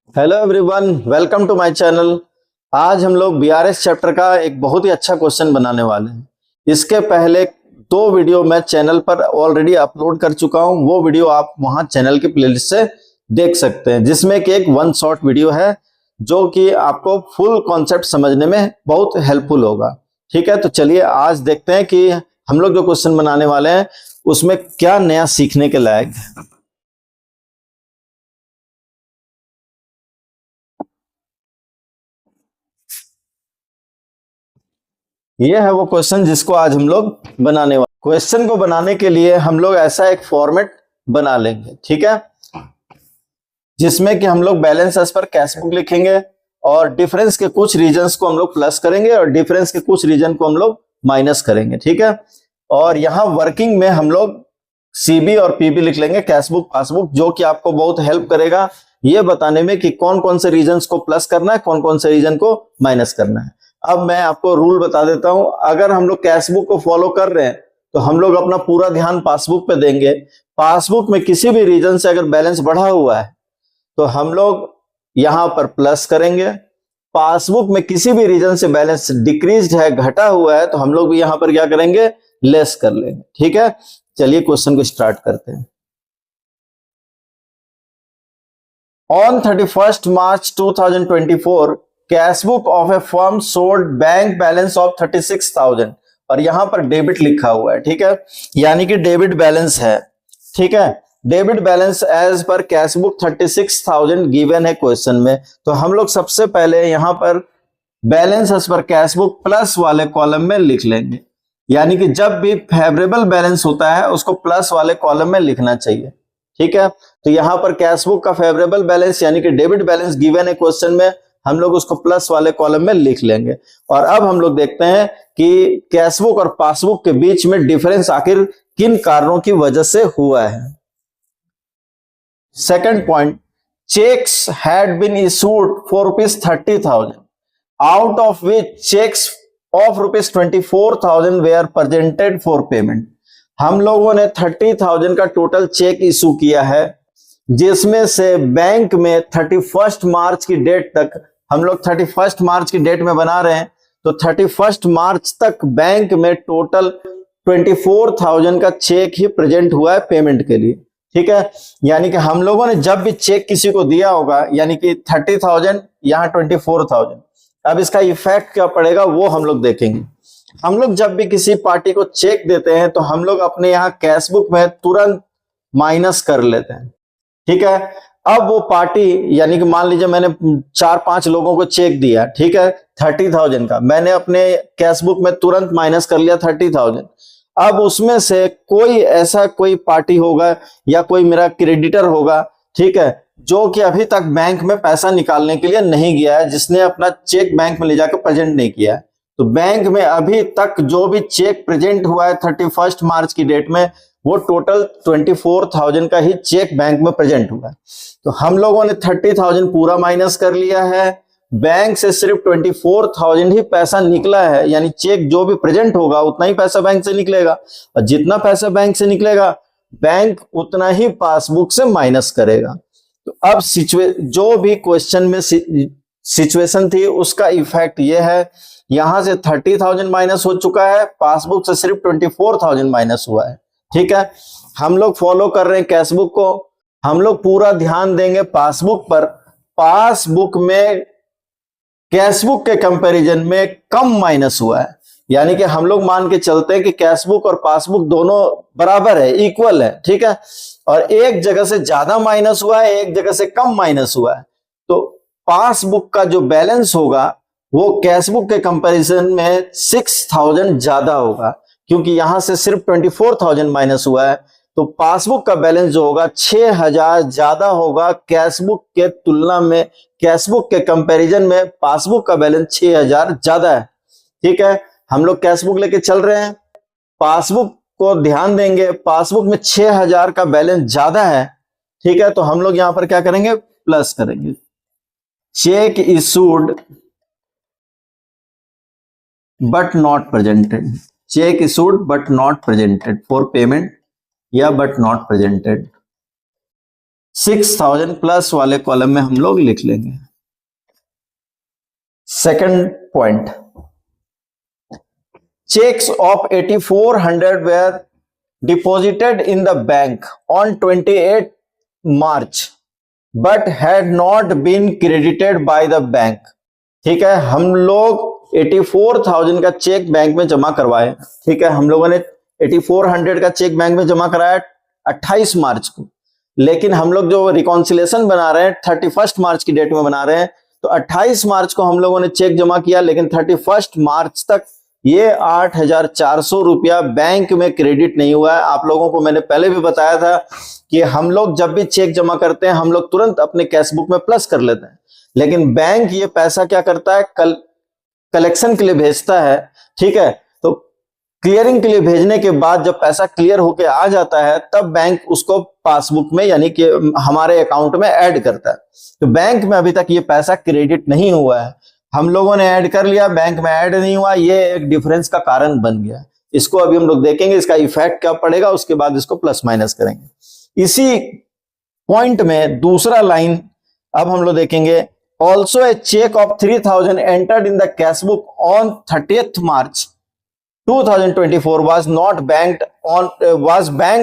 Hello everyone, welcome to my channel. आज हम लोग बीआरएस चैप्टर का एक बहुत ही अच्छा क्वेश्चन बनाने वाले हैं। इसके पहले दो वीडियो मैं चैनल पर ऑलरेडी अपलोड कर चुका हूं। वो वीडियो आप वहां चैनल की प्लेलिस्ट से देख सकते हैं, जिसमें कि एक वन शॉट वीडियो है जो कि आपको फुल कॉन्सेप्ट समझने में बहुत हेल्पफुल होगा। ठीक है, तो चलिए आज देखते हैं कि हम लोग जो क्वेश्चन बनाने वाले हैं उसमें क्या नया सीखने के लायक है। ये है वो क्वेश्चन जिसको आज हम लोग बनाने वाले। क्वेश्चन को बनाने के लिए हम लोग ऐसा एक फॉर्मेट बना लेंगे, ठीक है, जिसमें कि हम लोग balance as per cash book लिखेंगे और डिफरेंस के कुछ रीजन्स को हम लोग प्लस करेंगे और डिफरेंस के कुछ रीजन को हम लोग माइनस करेंगे। ठीक है, और यहां वर्किंग में हम लोग सीबी और पीबी लिख लेंगे, कैश बुक पासबुक, जो कि आपको बहुत हेल्प करेगा ये बताने में कि कौन कौन से रीजन्स को प्लस करना है, कौन कौन से रीजन को माइनस करना है। अब मैं आपको रूल बता देता हूं। अगर हम लोग कैश बुक को फॉलो कर रहे हैं तो हम लोग अपना पूरा ध्यान पासबुक पे देंगे। पासबुक में किसी भी रीजन से अगर बैलेंस बढ़ा हुआ है तो हम लोग यहां पर प्लस करेंगे। पासबुक में किसी भी रीजन से बैलेंस डिक्रीज है, घटा हुआ है, तो हम लोग भी यहां पर क्या करेंगे, लेस कर लेंगे। ठीक है, चलिए क्वेश्चन को स्टार्ट करते हैं। On 31st March 2024 cash book of A firm sold bank balance of 36,000 और यहां पर डेबिट लिखा हुआ है। ठीक है, यानी कि डेबिट बैलेंस है। ठीक है, debit balance as per cash book 36,000 given है क्वेश्चन में। तो हम लोग सबसे पहले यहां पर balance as per cash book plus वाले कॉलम में लिख लेंगे, यानी कि जब भी फेवरेबल बैलेंस होता है उसको प्लस वाले कॉलम में लिखना चाहिए। ठीक है, तो यहां पर कैश बुक का फेवरेबल बैलेंस यानी कि डेबिट बैलेंस गिवन है क्वेश्चन में, हम लोग उसको प्लस वाले कॉलम में लिख लेंगे। और अब हम लोग देखते हैं कि कैश बुक और पासबुक के बीच में डिफरेंस आखिर किन कारणों की वजह से हुआ है। Second point, cheques had been issued for ₹30,000 out of which cheques of ₹24,000 were presented for payment. हम लोगों ने 30,000 का टोटल चेक इशू किया है, जिसमें से बैंक में 31 मार्च की डेट तक, हम लोग 31 मार्च की डेट में बना रहे हैं, तो 31 मार्च तक बैंक में टोटल 24,000 का चेक ही प्रेजेंट हुआ है पेमेंट के लिए। ठीक है, यानी कि हम लोगों ने जब भी चेक किसी को दिया होगा, यानी कि 30,000 यहां 24,000, अब इसका इफेक्ट क्या पड़ेगा वो हम लोग देखेंगे। हम लोग जब भी किसी पार्टी को चेक देते हैं तो हम लोग अपने यहाँ कैश बुक में तुरंत माइनस कर लेते हैं। ठीक है, अब वो पार्टी, यानी कि मान लीजिए मैंने 4-5 लोगों को चेक दिया, ठीक है, 30,000 का, मैंने अपने कैश बुक में तुरंत माइनस कर लिया 30,000। अब उसमें से कोई ऐसा कोई पार्टी होगा या कोई मेरा क्रेडिटर होगा, ठीक है, जो कि अभी तक बैंक में पैसा निकालने के लिए नहीं गया है, जिसने अपना चेक बैंक में ले जाकर प्रेजेंट नहीं किया है। तो बैंक में अभी तक जो भी चेक प्रेजेंट हुआ है 31 मार्च की डेट में, वो टोटल 24,000 का ही चेक बैंक में प्रेजेंट हुआ है। तो हम लोगों ने 30,000 पूरा माइनस कर लिया है, बैंक से सिर्फ 24,000 ही पैसा निकला है, यानी चेक जो भी प्रेजेंट होगा उतना ही पैसा बैंक से निकलेगा, और जितना पैसा बैंक से निकलेगा बैंक उतना ही पासबुक से माइनस करेगा। तो अब जो भी क्वेश्चन में सिचुएशन थी उसका इफेक्ट ये है, यहां से 30,000 माइनस हो चुका है, पासबुक से सिर्फ 24,000 माइनस हुआ है। ठीक है, हम लोग फॉलो कर रहे हैं कैश बुक को, हम लोग पूरा ध्यान देंगे पासबुक पर। पासबुक में कैश बुक के कंपैरिजन में कम माइनस हुआ है, यानी कि हम लोग मान के चलते हैं कि कैश बुक और पासबुक दोनों बराबर है, इक्वल है। ठीक है, और एक जगह से ज्यादा माइनस हुआ है, एक जगह से कम माइनस हुआ है, तो पासबुक का जो बैलेंस होगा वो कैश बुक के कंपैरिजन में 6,000 ज्यादा होगा, क्योंकि यहां से सिर्फ 24,000 माइनस हुआ है। तो पासबुक का बैलेंस जो होगा 6,000 ज्यादा होगा कैश बुक के तुलना में। कैश बुक के कंपैरिजन में पासबुक का बैलेंस 6,000 ज्यादा है। ठीक है, हम लोग कैश बुक लेके चल रहे हैं, पासबुक को ध्यान देंगे, पासबुक में 6,000 का बैलेंस ज्यादा है। ठीक है, तो हम लोग यहां पर क्या करेंगे, प्लस करेंगे। Check issued but not presented, check issued but not presented for payment, या बट नॉट प्रेजेंटेड। 6,000 प्लस वाले कॉलम में हम लोग लिख लेंगे। Second point, checks of 8400 were deposited in the bank on 28 March but had not been credited by the bank। ठीक है, हम लोग 84,000 का चेक बैंक में जमा करवाए। ठीक है, हम लोगों ने 8400 का चेक बैंक में जमा कराया 28 मार्च को, लेकिन हम लोग जो रिकॉन्सिलेशन बना रहे हैं 31 मार्च की डेट में बना रहे हैं, तो 28 मार्च को हम लोगों ने चेक जमा किया, लेकिन 31 मार्च तक ये 8,400 रुपया बैंक में क्रेडिट नहीं हुआ है। आप लोगों को मैंने पहले भी बताया था कि हम लोग जब भी चेक जमा करते हैं हम लोग तुरंत अपने कैशबुक में प्लस कर लेते हैं, लेकिन बैंक ये पैसा क्या करता है, कलेक्शन के लिए भेजता है। ठीक है, तो क्लियरिंग के लिए भेजने के बाद जब पैसा क्लियर होके आ जाता है तब बैंक उसको पासबुक में यानी कि हमारे अकाउंट में ऐड करता है। तो बैंक में अभी तक ये पैसा क्रेडिट नहीं हुआ है, हम लोगों ने ऐड कर लिया, बैंक में ऐड नहीं हुआ, ये एक डिफरेंस का कारण बन गया। इसको अभी हम लोग देखेंगे इसका इफेक्ट क्या पड़ेगा, उसके बाद इसको प्लस माइनस करेंगे। इसी पॉइंट में दूसरा लाइन अब हम लोग देखेंगे, also a cheque of 3,000 entered in the cashbook on 30th March 2024 was not banked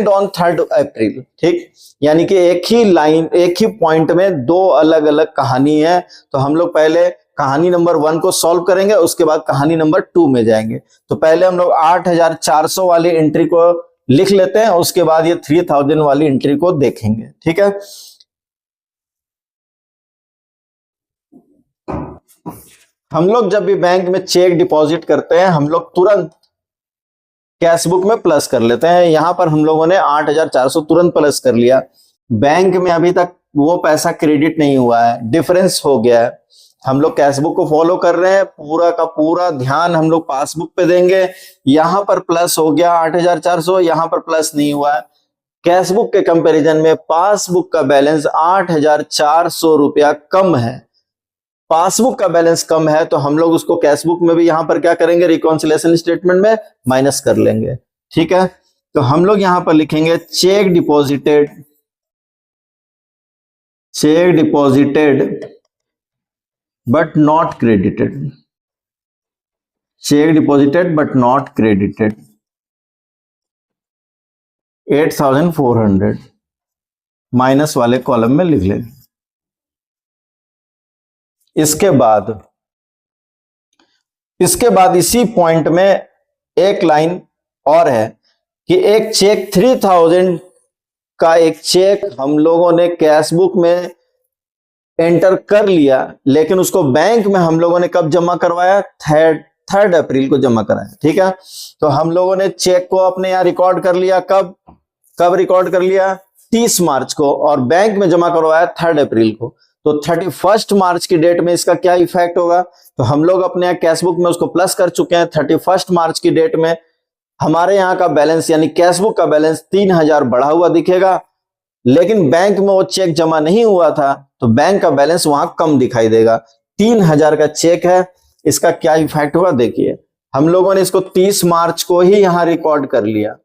on 3rd April। ठीक, यानी कि एक ही लाइन एक ही पॉइंट में दो अलग अलग कहानी है। तो हम लोग पहले कहानी नंबर 1 को सॉल्व करेंगे, उसके बाद कहानी नंबर 2 में जाएंगे। तो पहले हम लोग 8,400 वाली एंट्री को लिख लेते हैं, उसके बाद ये 3,000 वाली एंट्री को देखेंगे। ठीक है, हम लोग जब भी बैंक में चेक डिपॉजिट करते हैं हम लोग तुरंत कैशबुक में प्लस कर लेते हैं। यहां पर हम लोगों ने 8,400 तुरंत प्लस कर लिया, बैंक में अभी तक वो पैसा क्रेडिट नहीं हुआ है, डिफरेंस हो गया है। हम लोग कैशबुक को फॉलो कर रहे हैं, पूरा का पूरा ध्यान हम लोग पासबुक पे देंगे। यहां पर प्लस हो गया 8,400, यहां पर प्लस नहीं हुआ है। कैशबुक के कंपैरिजन में पासबुक का बैलेंस 8,400 रुपया कम है, पासबुक का बैलेंस कम है, तो हम लोग उसको कैशबुक में भी यहां पर क्या करेंगे, रिकॉन्सिलेशन स्टेटमेंट में माइनस कर लेंगे। ठीक है, तो हम लोग यहां पर लिखेंगे cheque deposited but not credited, check deposited but not credited 8,400 minus वाले कॉलम में लिख लें। इसके बाद इसी पॉइंट में एक लाइन और है कि एक चेक 3,000 का एक चेक हम लोगों ने कैशबुक में एंटर कर लिया, लेकिन उसको बैंक में हम लोगों ने कब जमा करवाया, 3rd अप्रैल को जमा कराया। ठीक है, तो हम लोगों ने चेक को अपने यहां रिकॉर्ड कर लिया, कब रिकॉर्ड कर लिया, 30 मार्च को, और बैंक में जमा करवाया 3rd अप्रैल को। तो 31 मार्च की डेट में इसका क्या इफेक्ट होगा, तो हम लोग अपने यहाँ कैशबुक में उसको प्लस कर चुके हैं। 31 मार्च की डेट में हमारे यहाँ का बैलेंस यानी कैशबुक का बैलेंस 3,000 बढ़ा हुआ दिखेगा, लेकिन बैंक में वो चेक जमा नहीं हुआ था तो बैंक का बैलेंस वहां कम दिखाई देगा। 3,000 का चेक है, इसका क्या इफेक्ट हुआ देखिए, हम लोगों ने इसको 30 मार्च को ही यहां रिकॉर्ड कर लिया,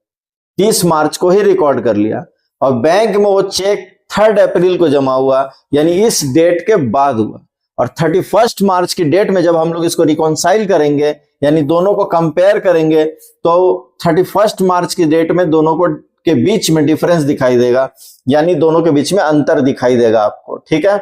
30 मार्च को ही रिकॉर्ड कर लिया, और बैंक में वो चेक 3rd अप्रैल को जमा हुआ, यानी इस डेट के बाद हुआ। और 31 मार्च की डेट में जब हम लोग इसको रिकॉन्साइल करेंगे यानी दोनों को कंपेयर करेंगे, तो 31 मार्च की डेट में दोनों को के बीच में डिफरेंस दिखाई देगा, यानी दोनों के बीच में अंतर दिखाई देगा आपको। ठीक है,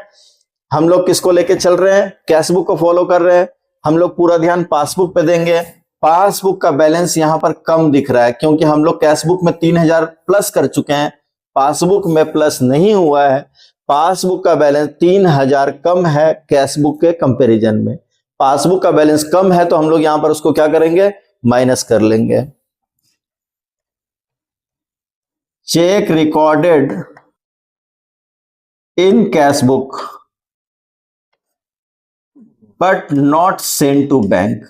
हम लोग किसको लेके चल रहे हैं, कैशबुक को फॉलो कर रहे हैं, हम लोग पूरा ध्यान पासबुक पे देंगे। पासबुक का बैलेंस यहां पर कम दिख रहा है क्योंकि हम लोग कैशबुक में 3,000 प्लस कर चुके हैं, पासबुक में प्लस नहीं हुआ है। पासबुक का बैलेंस 3,000 कम है कैशबुक के कंपैरिजन में, पासबुक का बैलेंस कम है तो हम लोग यहां पर उसको क्या करेंगे, माइनस कर लेंगे। Cheque recorded in cashbook but not sent to bank,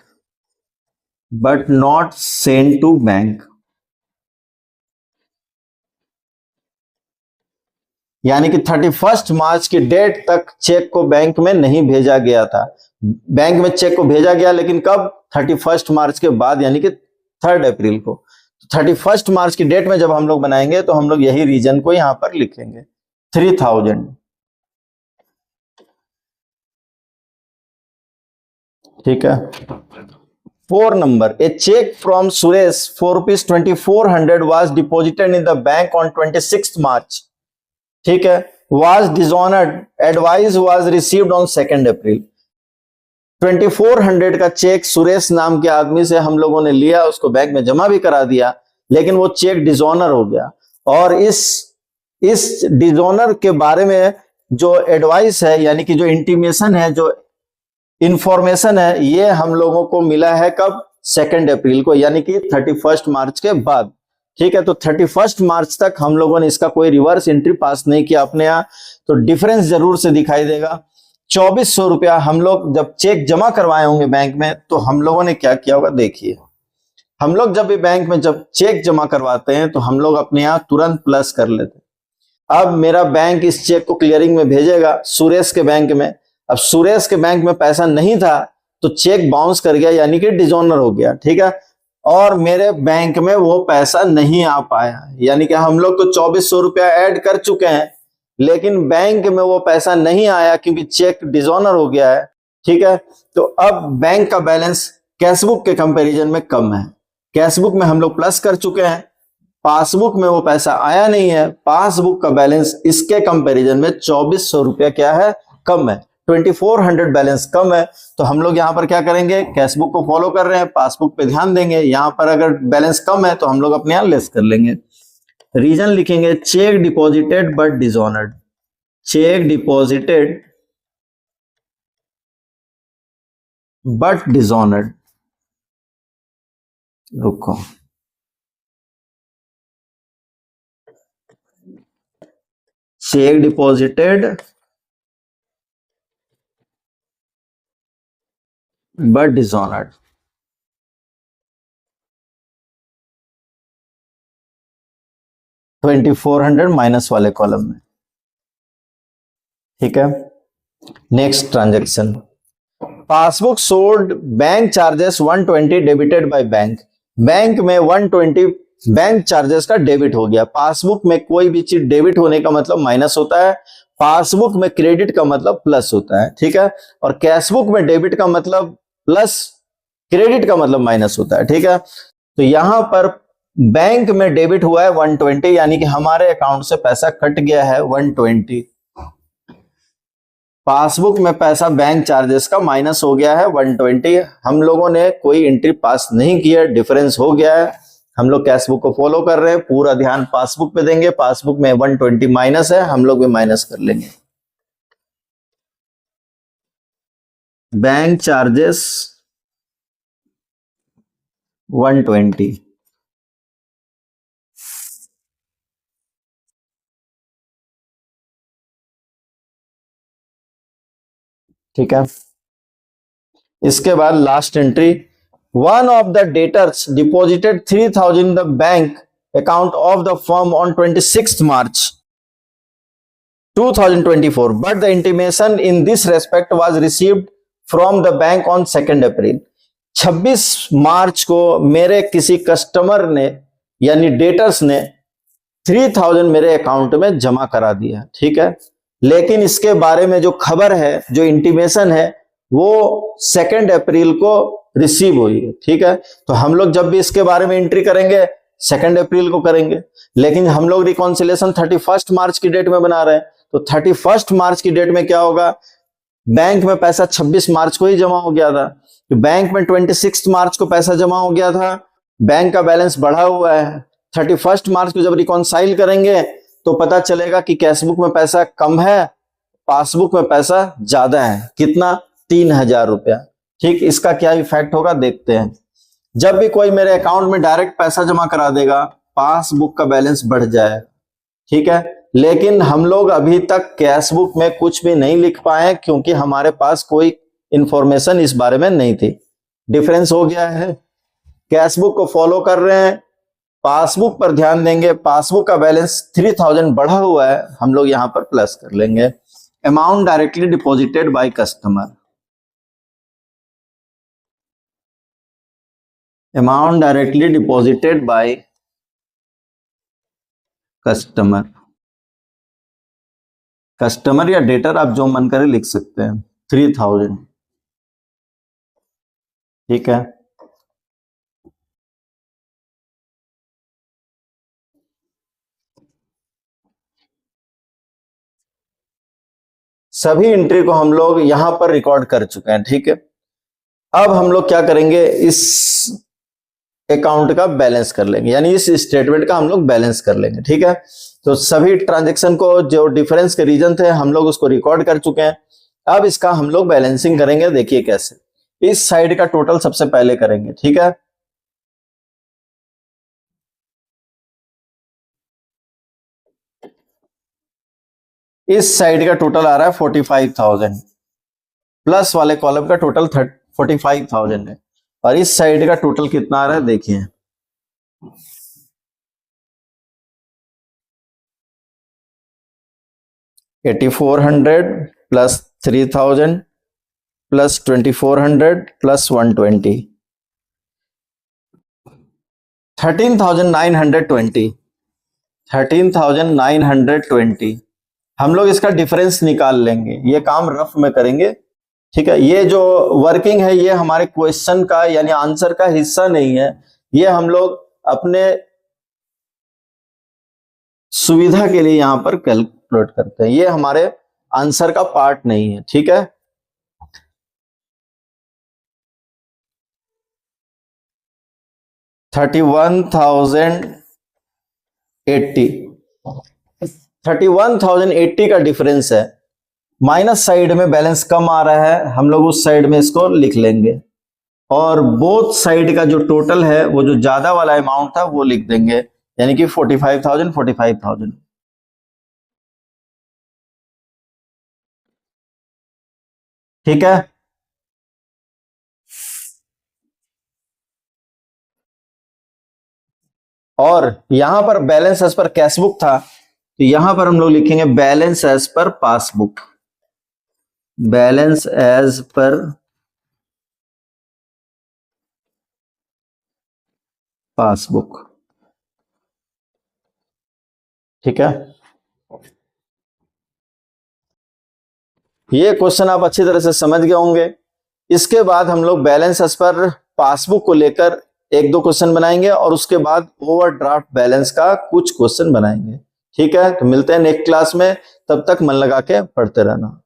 यानी कि 31 मार्च की डेट तक चेक को बैंक में नहीं भेजा गया था। बैंक में चेक को भेजा गया लेकिन कब, 31 मार्च के बाद यानी कि 3rd अप्रैल को। 31 मार्च की डेट में जब हम लोग बनाएंगे तो हम लोग यही रीजन को यहां पर लिखेंगे। 3000, ठीक है। 4 number, a cheque from Suresh for rupees 2400 was deposited in the bank on 26 March, ठीक है, was dishonoured, advice was received on 2 April. 2400 का चेक सुरेश नाम के आदमी से हम लोगों ने लिया, उसको बैंक में जमा भी करा दिया, लेकिन वो चेक डिसऑनर हो गया। और इस डिसऑनर के बारे में जो एडवाइस है, यानी कि जो इंटीमेशन है, जो इंफॉर्मेशन है, ये हम लोगों को मिला है कब? 2 अप्रैल को, यानी कि 31 मार्च के बाद, ठीक है। तो 31 मार्च तक हम लोगों ने इसका कोई रिवर्स एंट्री पास नहीं किया अपने यहाँ, तो डिफरेंस जरूर से दिखाई देगा। 2400 रुपया हम लोग जब चेक जमा करवाए होंगे बैंक में, तो हम लोगों ने क्या किया होगा, देखिए। हम लोग जब भी बैंक में जब चेक जमा करवाते हैं तो हम लोग अपने यहाँ तुरंत प्लस कर लेते हैं। अब मेरा बैंक इस चेक को क्लियरिंग में भेजेगा सुरेश के बैंक में। अब सुरेश के बैंक में पैसा नहीं था तो चेक बाउंस कर गया, यानी कि डिसऑनर हो गया, ठीक है। और मेरे बैंक में वो पैसा नहीं आ पाया, यानी कि हम लोग तो 2400 रुपया ऐड कर चुके हैं, लेकिन बैंक में वो पैसा नहीं आया क्योंकि चेक डिसऑनर हो गया है, ठीक है। तो अब बैंक का बैलेंस कैशबुक के कंपैरिजन में कम है। कैशबुक में हम लोग प्लस कर चुके हैं, पासबुक में वो पैसा आया नहीं है, पासबुक का बैलेंस इसके कंपैरिजन में 2400 रुपया क्या है, कम है, 2400 बैलेंस कम है। तो हम लोग यहां पर क्या करेंगे, कैशबुक को फॉलो कर रहे हैं, पासबुक पे ध्यान देंगे। यहां पर अगर बैलेंस कम है तो हम लोग अपने यहां लेस कर लेंगे। रीजन लिखेंगे, cheque deposited but dishonoured, cheque deposited but dishonoured, रुको, cheque deposited but dishonoured, $2400 minus वाले कॉलम में, ठीक है। Next transaction, passbook sold, bank charges 120 debited by bank, bank में 120 बैंक चार्जेस का डेबिट हो गया। पासबुक में कोई भी चीज डेबिट होने का मतलब माइनस होता है, पासबुक में क्रेडिट का मतलब प्लस होता है, ठीक है। और कैशबुक में डेबिट का मतलब प्लस, क्रेडिट का मतलब माइनस होता है, ठीक है। तो यहां पर बैंक में डेबिट हुआ है 120, यानी कि हमारे अकाउंट से पैसा कट गया है 120। पासबुक में पैसा बैंक चार्जेस का माइनस हो गया है 120, हम लोगों ने कोई एंट्री पास नहीं किया, डिफरेंस हो गया है। हम लोग कैशबुक को फॉलो कर रहे हैं, पूरा ध्यान पासबुक पे देंगे। पासबुक में 120 माइनस है, हम लोग भी माइनस कर लेंगे। बैंक चार्जेस 120, ठीक है। इसके बाद last entry, one of the debtors deposited 3000 in the bank account of the firm on 26 March 2024, but the intimation in this respect was received from the bank on 2 अप्रैल। 26 मार्च को मेरे किसी customer ने, यानी debtors ने 3000 मेरे अकाउंट में जमा करा दिया, ठीक है। लेकिन इसके बारे में जो खबर है, जो इंटीमेशन है, वो 2 अप्रैल को रिसीव हुई है, ठीक है। तो हम लोग जब भी इसके बारे में एंट्री करेंगे 2 अप्रैल को करेंगे, लेकिन हम लोग रिकॉन्सिलेशन 31 मार्च की डेट में बना रहे हैं। तो 31 मार्च की डेट में क्या होगा, बैंक में पैसा 26 मार्च को ही जमा हो गया था, तो बैंक में 26 मार्च को पैसा जमा हो गया था, बैंक का बैलेंस बढ़ा हुआ है। 31 मार्च को जब रिकॉन्साइल करेंगे तो पता चलेगा कि कैशबुक में पैसा कम है, पासबुक में पैसा ज्यादा है, कितना, 3000 रुपया, ठीक। इसका क्या इफेक्ट होगा देखते हैं। जब भी कोई मेरे अकाउंट में डायरेक्ट पैसा जमा करा देगा, पासबुक का बैलेंस बढ़ जाएगा, ठीक है। लेकिन हम लोग अभी तक कैशबुक में कुछ भी नहीं लिख पाए क्योंकि हमारे पास कोई इंफॉर्मेशन इस बारे में नहीं थी। डिफरेंस हो गया है, कैशबुक को फॉलो कर रहे हैं, पासबुक पर ध्यान देंगे। पासबुक का बैलेंस 3000 बढ़ा हुआ है, हम लोग यहां पर प्लस कर लेंगे। Amount directly deposited by customer, amount directly deposited by customer, customer या डेटर आप जो मन करे लिख सकते हैं। 3000, ठीक है। सभी एंट्री को हम लोग यहां पर रिकॉर्ड कर चुके हैं, ठीक है। अब हम लोग क्या करेंगे, इस अकाउंट का बैलेंस कर लेंगे, यानी इस स्टेटमेंट का हम लोग बैलेंस कर लेंगे, ठीक है। तो सभी ट्रांजैक्शन को जो डिफरेंस के रीजन थे हम लोग उसको रिकॉर्ड कर चुके हैं। अब इसका हम लोग बैलेंसिंग करेंगे, देखिए कैसे। इस साइड का टोटल सबसे पहले करेंगे, ठीक है। इस साइड का टोटल आ रहा है 45,000, प्लस वाले कॉलम का टोटल 45,000 है, और इस साइड का टोटल कितना आ रहा है देखिए, 8400 प्लस 3000 प्लस 2400 प्लस 120, 13,920, 13,920। हम लोग इसका डिफरेंस निकाल लेंगे, ये काम रफ में करेंगे, ठीक है। ये जो वर्किंग है ये हमारे क्वेश्चन का यानी आंसर का हिस्सा नहीं है, ये हम लोग अपने सुविधा के लिए यहां पर कैलकुलेट करते हैं, ये हमारे आंसर का पार्ट नहीं है, ठीक है। $31,080 का डिफरेंस है। माइनस साइड में बैलेंस कम आ रहा है, हम लोग उस साइड में इसको लिख लेंगे, और बोथ साइड का जो टोटल है वो जो ज्यादा वाला अमाउंट था वो लिख देंगे, यानी कि 45,000। ठीक है। और यहां पर बैलेंस एज पर कैशबुक था, तो यहां पर हम लोग लिखेंगे balance as per passbook, balance as per passbook, ठीक है। ये क्वेश्चन आप अच्छी तरह से समझ गए होंगे। इसके बाद हम लोग बैलेंस एज पर पासबुक को लेकर एक दो क्वेश्चन बनाएंगे, और उसके बाद ओवरड्राफ्ट बैलेंस का कुछ क्वेश्चन बनाएंगे, ठीक है। तो मिलते हैं नेक्स्ट क्लास में, तब तक मन लगा के पढ़ते रहना।